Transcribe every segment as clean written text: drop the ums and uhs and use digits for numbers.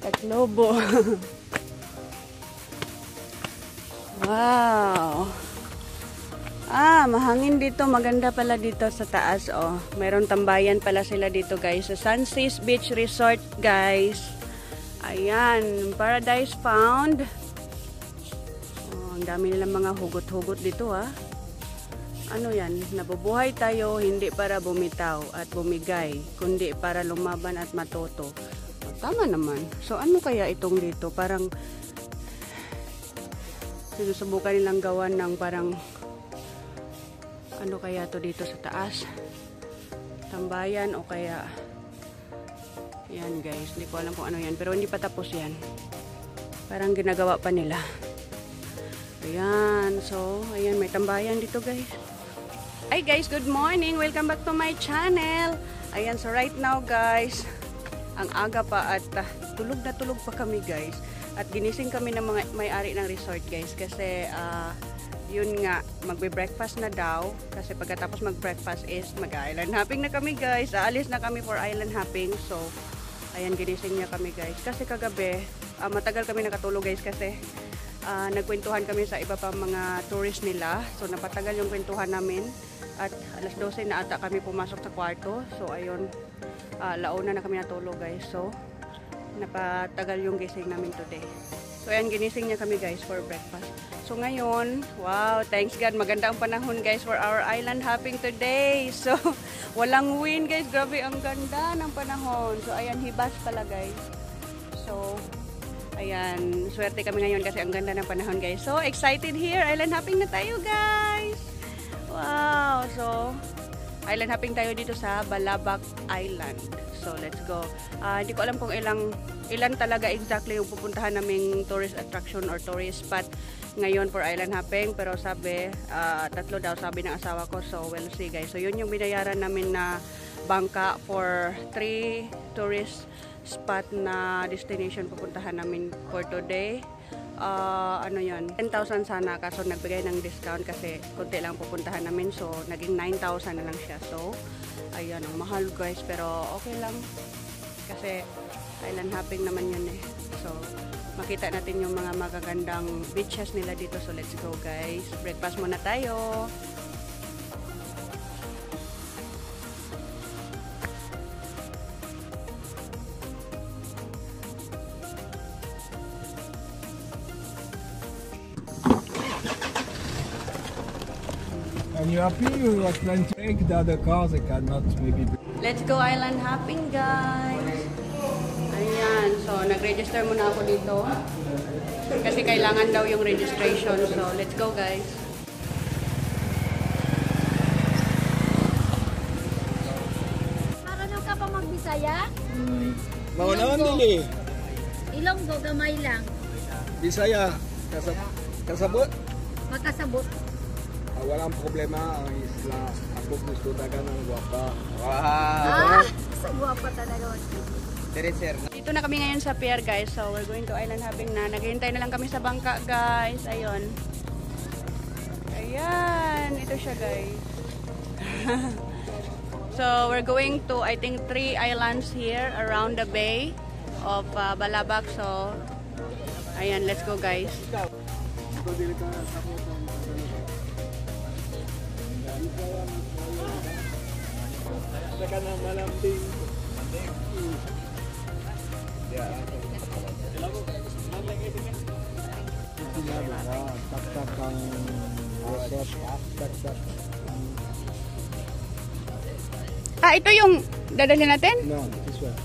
Taclobo. Wow. Mahangin dito. Maganda pala dito sa taas. Oh, mayroon tambayan pala sila dito, guys. Sa Sunseas Beach Resort, guys. Ayan, Paradise Found. Oh, ang dami nilang mga hugot-hugot dito, Ano yan? Nabubuhay tayo hindi para bumitaw at bumigay, kundi para lumaban at matuto. Tama naman. So, ano kaya itong dito? Parang sinusubukan nilang gawan ng parang ano kaya to dito sa taas? Tambayan o kaya yan, guys. Hindi ko alam kung ano yan. Pero hindi pa tapos yan. Parang ginagawa pa nila. Ayan. So, ayan. May tambayan dito, guys. Hi, guys. Good morning. Welcome back to my channel. Ayan. So, right now, guys, ang aga pa at tulog na tulog pa kami, guys. At ginising kami ng mga may-ari ng resort, guys. Kasi, yun nga, magbe-breakfast na daw. Kasi pagkatapos mag-breakfast is mag-island hopping na kami, guys. Aalis na kami for island hopping. So, ayan, ginising niya kami, guys. Kasi kagabi, matagal kami nakatulog, guys. Kasi, nagkwentuhan kami sa iba pang mga tourist nila. So, napatagal yung kwentuhan namin. At alas 12 na ata kami pumasok sa kwarto. So, ayun, launa na kami natulog, guys. So, napatagal yung gising namin today. So, ayan, ginising niya kami, guys, for breakfast. So, ngayon, wow, thanks God, maganda ang panahon, guys, for our island hopping today. So, walang wind, guys. Grabe, ang ganda ng panahon. So, ayan, hibas pala, guys. So, ayan, swerte kami ngayon kasi ang ganda ng panahon, guys. So, excited here. Island hopping na tayo, guys. Wow. So, island hopping tayo dito sa Balabac Island. So, let's go. Hindi ko alam kung ilan talaga exactly yung pupuntahan naming tourist attraction or tourist spot ngayon for island hopping. Pero sabi, 3 daw sabi ng asawa ko. So, we'll see, guys. So, yun yung binayaran namin na bangka for 3 tourist spot na destination pupuntahan namin for today. Ano yun, 10,000 sana, kaso nagbigay ng discount kasi konti lang pupuntahan namin, so naging 9,000 na lang siya. So ayan, ang mahal, guys, pero okay lang kasi island hopping naman yun So makita natin yung mga magagandang beaches nila dito. So let's go, guys, breakfast muna tayo. And you happy? You are trying to take the other cars. I cannot maybe. Let's go island hopping, guys. Ayan, so nag-register muna ako dito kasi kailangan daw yung registration. So let's go, guys. Marunong ka pa mag-Bisaya? Mauna dili. Ilonggo, gamay lang. Bisaya. Kasabot. Makasabot. Walang problema ang isla. Ako gusto talaga ng guwapa. Sa guwapa talaga. Dito na kami ngayon sa pier, guys. So we're going to island hopping na. Naghihintay na lang kami sa bangka, guys. Ayun. Ayan. Ito siya, guys. So we're going to, I think, 3 islands here around the bay of Balabac. So ayan, let's go, guys. Saka na malambing. Tak-tak ang ito yung dadalhin natin? No, this one.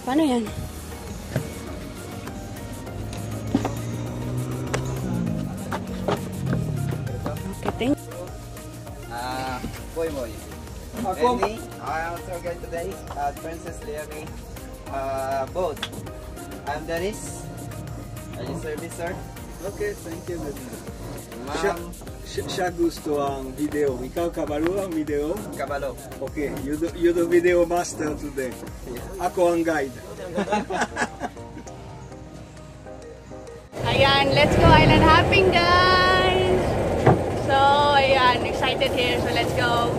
Paano yan? Okay, thank you. Boy. Ako. I also get today Princess Leonie. Both. I'm Dennis. Are you service, sir? Okay, thank you. Ma'am Siya gusto ang video. Ikaw kabalo ang video? Kabalo. Okay, you the video master today. Ako ang guide. Ayan, let's go island hopping, guys! So, ayan, excited here. So, let's go.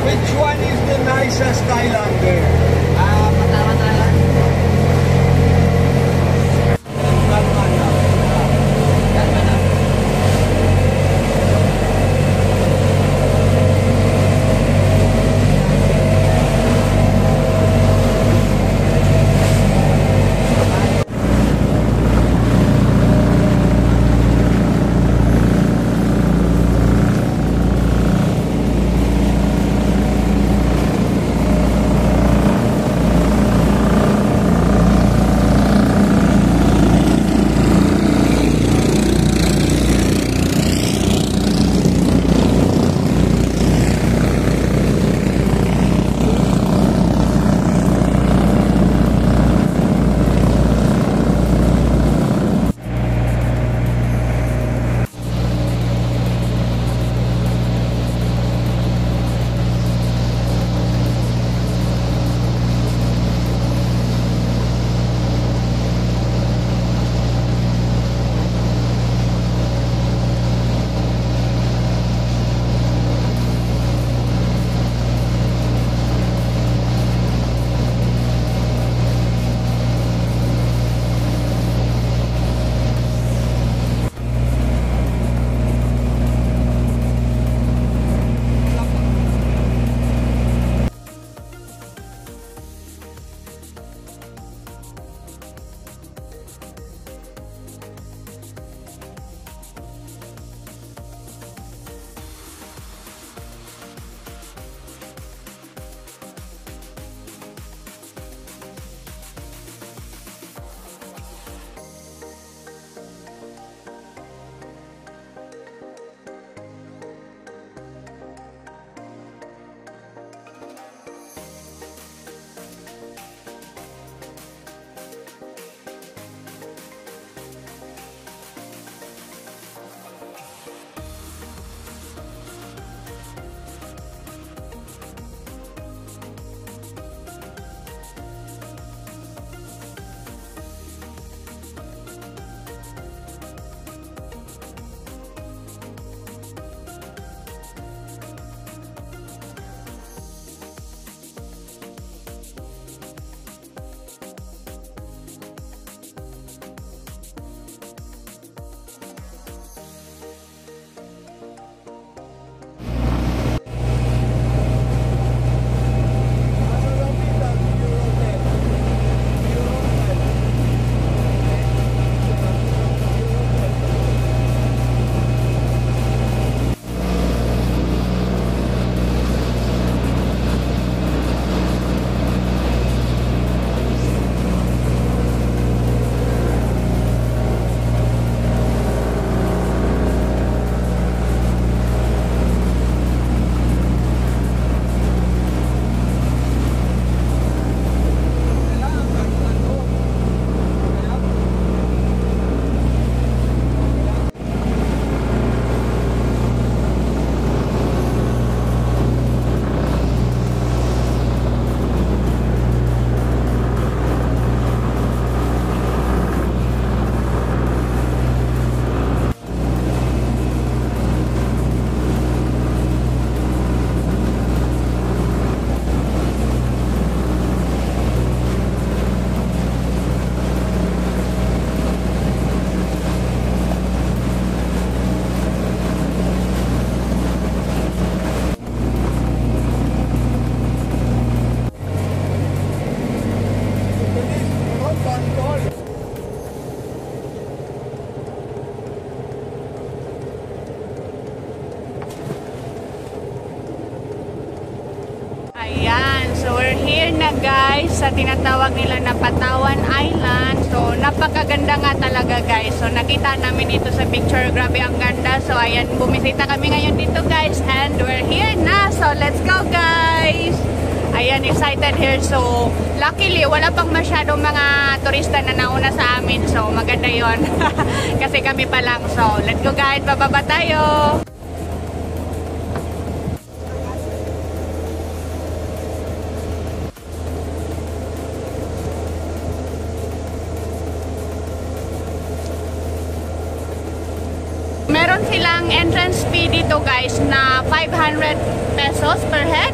Which one is the nicest island there? Pataman Island. Galmana. here na guys sa tinatawag nila na Patawan Island. So napakaganda nga talaga guys. So nakita namin ito sa picture, grabe ang ganda. So ayan, bumisita kami ngayon dito guys and we're here na. So let's go guys. Ayan, excited here. So luckily wala pang masyadong mga turista na nauna sa amin. So maganda yon. Kasi kami pa lang. So let's go guys, bababa tayo. Meron silang entrance fee dito guys na 500 pesos per head.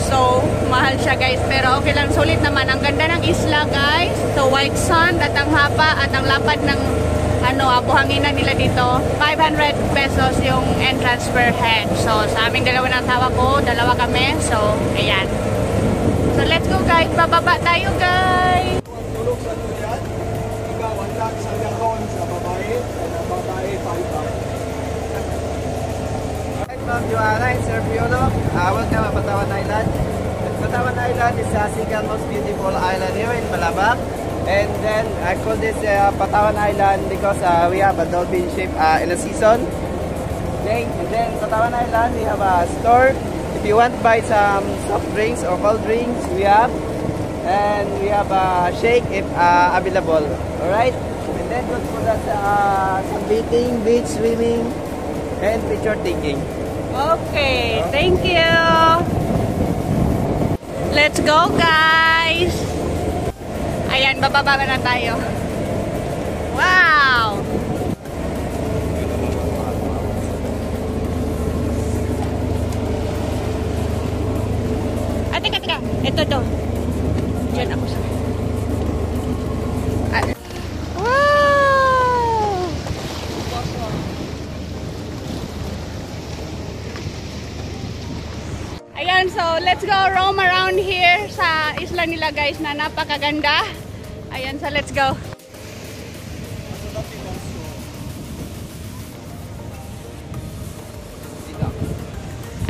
So, mahal siya guys. Pero okay lang, sulit naman. Ang ganda ng isla guys. So, white sand at ang haba at ang lapad ng buhanginan nila dito. 500 pesos yung entrance per head. So, sa aming dalawa ng tawa ko, dalawa kami. So, ayan. So, let's go guys. Bababa tayo guys. Tulog sa tuyan, ikaw ang lang sa gahon sa babae, at ang babae pahibay. Alright, Ma'am Joanna and Sir Fiolo, welcome to Patawan Island. Patawan Island is the second most beautiful island here in Malabang. And then I call this Patawan Island because we have a dolphin ship in the season. Okay, and then Patawan Island we have a store. If you want to buy some soft drinks or cold drinks, we have. And we have a shake if available. Alright? And then good for that some bathing, beach swimming, and picture taking. Okay, thank you. Let's go guys. Ayan, bababa na tayo. Wow! Teka. Ito to. Diyan ako sa... Wow! Ayan, so let's go roam around here sa isla nila guys na napakaganda. Ayan, so let's go.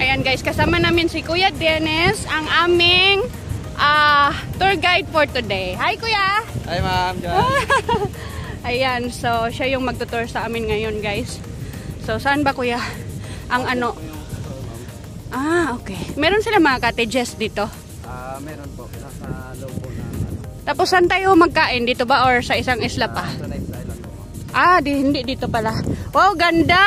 Ayan guys, kasama namin si Kuya Dennis, ang aming tour guide for today. Hi Kuya! Hi Ma'am Joanna. Ayan, so siya yung magtutour sa amin ngayon guys. So saan ba Kuya? Ang ano? Ah, okay. Meron sila mga cottages dito? Meron po. Nasa loob po na. Tapos saan tayo magkain? Dito ba or sa isang isla pa? Sa next island po. Hindi dito pala. Wow, ganda!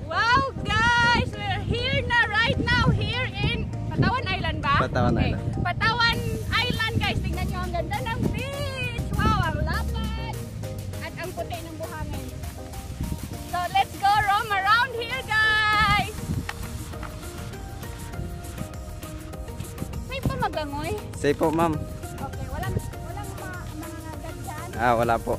Wow guys, we're here na right now here in Patawan Island ba? Patawan Okay. Island. Patawan Island guys, tingnan nyo ang ganda ng beach. Wow, ang lapad at ang puti ng buhangin. So let's go roam around here guys. Safe pa maglangoy? Safe po Ma'am. Okay, walang mga agad dyan. Wala po.